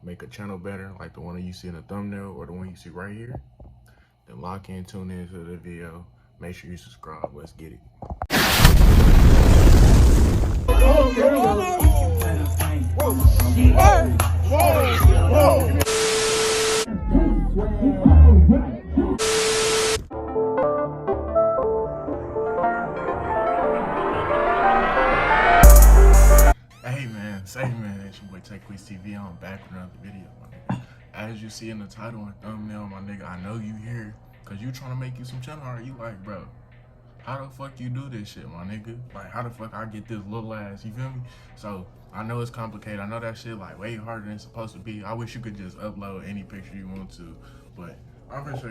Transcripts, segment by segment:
make a channel better, like the one you see in the thumbnail or the one you see right here, then lock in, tune into the video. Make sure you subscribe. Let's get it. Hey man, it's your boy tayquees TV. I'm back with another video, my nigga. As you see in the title and thumbnail, my nigga, I know you here because you trying to make you some channel art. You like, bro, how the fuck you do this shit, my nigga? Like, how the fuck I get this little ass, you feel me? So, I know it's complicated. I know that shit, like, way harder than it's supposed to be. I wish you could just upload any picture you want to, but I'm gonna show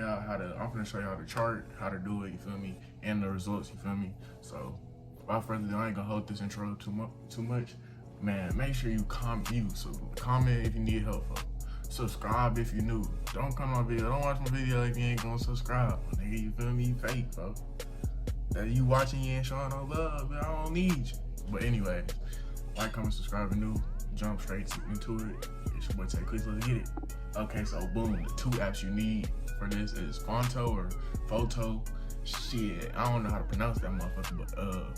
y'all the chart, how to do it, you feel me? And the results, you feel me? So, without further ado, I ain't gonna hold this intro too much. Man, make sure you comment if you need help, folks. Subscribe if you new. Don't come on video. Don't watch my video if you ain't gonna subscribe, nigga. You feel me? You fake, folks. That you watching, you ain't showing no love, but I don't need you. But anyway, like, comment, subscribe, and new. Jump straight into it. It's your boy tayquees. Let's get it. Okay, so boom, the two apps you need for this is Fonto or Photo. Shit, I don't know how to pronounce that motherfucker, but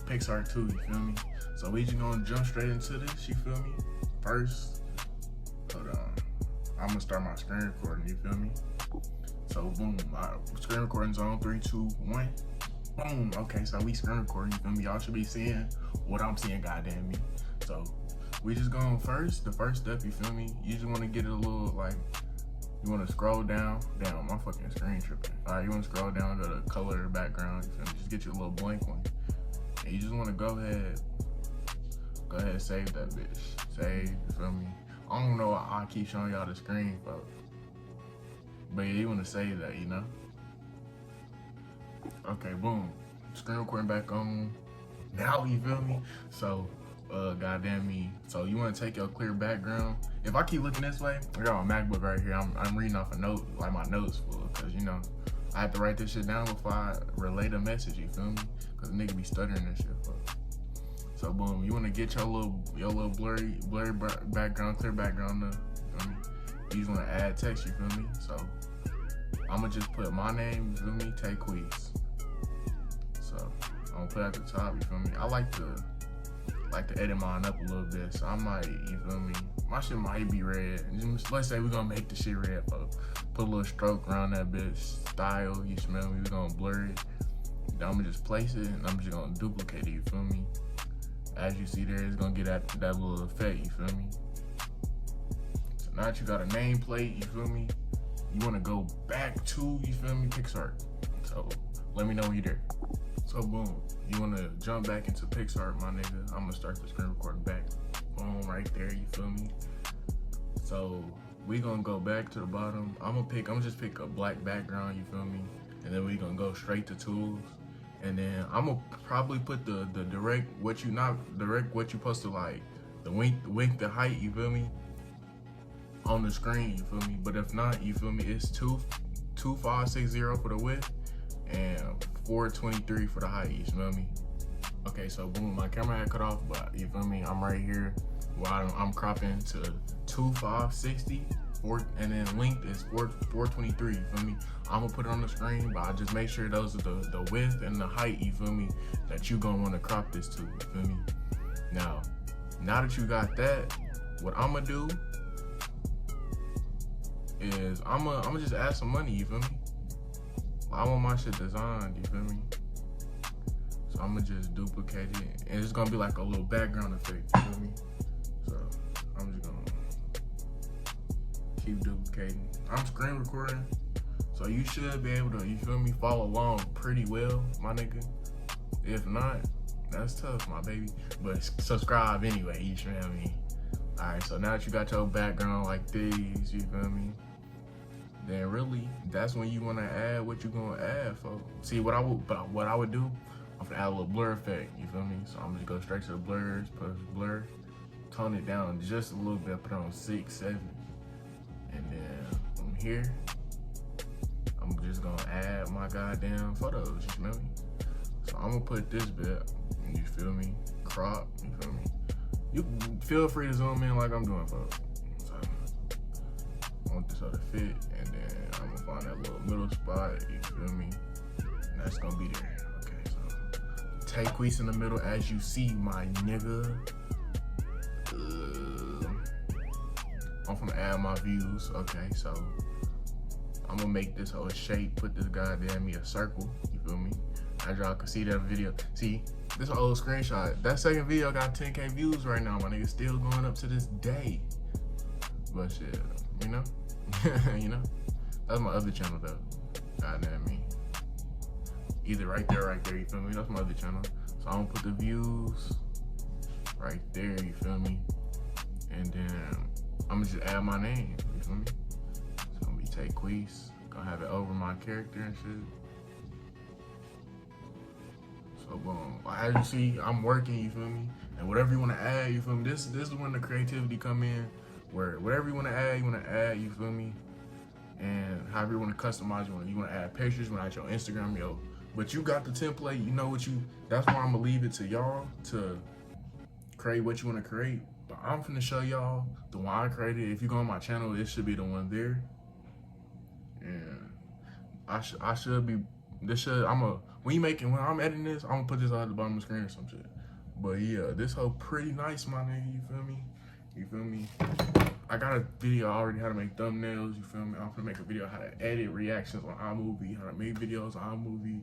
Pixar too, you feel me? So we just gonna jump straight into this, you feel me? First, hold on. I'm gonna start my screen recording, you feel me? So boom, my screen recording's on 3, 2, 1. Boom, okay, so we screen recording, you feel me? Y'all should be seeing what I'm seeing, goddamn me. So we just going first, the first step, you feel me? You just wanna get it a little, like, you wanna scroll down, damn, my fucking screen tripping. All right, you wanna scroll down, go to color the background, you feel me? Just get your little blank one. And you just wanna go ahead, save that bitch. Save, you feel me? I don't know why I keep showing y'all the screen, folks. But yeah, you wanna save that, you know? Okay, boom. Screen recording back on now, you feel me? So, goddamn me. So you wanna take your clear background. If I keep looking this way, I got my MacBook right here. I'm reading off a note, like my notes full, cause you know, I have to write this shit down before I relay the message, you feel me? Cause nigga be stuttering this shit, folks. So boom, you wanna get your little blurry background, clear background, you feel me? You just wanna add text, you feel me? So I'ma just put my name, you feel me? tayquees. So I'm gonna put it at the top, you feel me? I like to edit mine up a little bit, so I might, you feel me? My shit might be red. Let's say we're gonna make the shit red, folks. Put a little stroke around that bitch, style, you smell me? We're gonna blur it. Then I'm gonna just place it, and I'm just gonna duplicate it, you feel me? As you see there, it's gonna get that little effect, you feel me? So now that you got a nameplate, you feel me? You wanna go back to, you feel me, Pixar. So let me know when you're there. So boom, you wanna jump back into Pixar, my nigga. I'm gonna start the screen recording back. Boom, right there, you feel me? So we gonna go back to the bottom. I'm gonna just pick a black background, you feel me? And then we gonna go straight to tools. And then I'm gonna probably put the direct what you supposed to, like, the width, the height, you feel me? On the screen, you feel me? But if not, you feel me? It's 2560 for the width and 423 for the height, you feel me? Okay, so boom, my camera had cut off, but you feel me? I'm right here. Well, I'm cropping to 2560, and then length is 423, you feel me? I'm gonna put it on the screen, but I just make sure those are the width and the height, you feel me, that you gonna wanna crop this to, you feel me? Now that you got that, what I'm gonna do is I'm gonna just add some money, you feel me? I want my shit designed, you feel me? So I'm gonna just duplicate it, and it's gonna be like a little background effect, you feel me? So I'm just gonna keep duplicating. I'm screen recording, so you should be able to, you feel me, follow along pretty well, my nigga. If not, that's tough, my baby. But subscribe anyway, you feel me? Alright, so now that you got your background like these, you feel me? Then really, that's when you wanna add what you gonna add, folks. See, what I would do, I'm gonna add a little blur effect, you feel me? So I'm gonna go straight to the blurs, put blur, tone it down just a little bit, put it on 6, 7. And then from here, I'm just gonna add my goddamn photos, you feel me? So I'm gonna put this bit, you feel me? Crop, you feel me? You feel free to zoom in like I'm doing, folks. So I want this other fit, and then I'm gonna find that little middle spot, you feel me? And that's gonna be there. Okay, so tayquees in the middle, as you see, my nigga. I'm gonna add my views. Okay, so I'm gonna make this whole shape, put this goddamn me a circle, you feel me? As y'all can see that video. See, this old screenshot. That second video got 10K views right now, my nigga. Still going up to this day. But shit, you know? You know? That's my other channel though. Goddamn me. Either right there, you feel me? That's my other channel. So I'm gonna put the views right there, you feel me? And then I'm gonna just add my name, you feel me? It's gonna be tayquees. Gonna have it over my character and shit. So boom. As you see, I'm working, you feel me? And whatever you wanna add, you feel me? This is when the creativity come in, where whatever you wanna add, you feel me? And however you wanna customize, you wanna add pictures, you wanna add your Instagram, yo. But you got the template, you know what that's why I'm gonna leave it to y'all to create what you wanna create. But I'm finna show y'all the one I created. If you go on my channel, it should be the one there. And I should be, when I'm editing this, I'm gonna put this at the bottom of the screen or some shit. But yeah, this whole pretty nice, my nigga, you feel me? You feel me? I got a video already how to make thumbnails, you feel me? I'm gonna make a video how to edit reactions on iMovie, how to make videos on iMovie.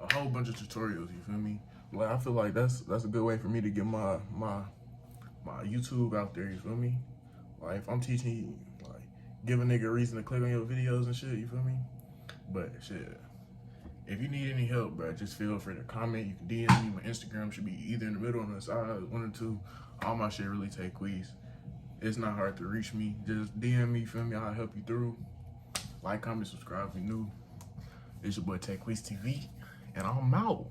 A whole bunch of tutorials, you feel me? Like, I feel like that's a good way for me to get my YouTube out there, you feel me? Like, if I'm teaching you, like, give a nigga a reason to click on your videos and shit, you feel me? But shit, if you need any help, bro, just feel free to comment. You can DM me. My Instagram should be either in the middle or on the side, one or two. All my shit really tayquees. It's not hard to reach me. Just DM me, feel me? I'll help you through. Like, comment, subscribe if you're new. It's your boy tayquees TV, and I'm out.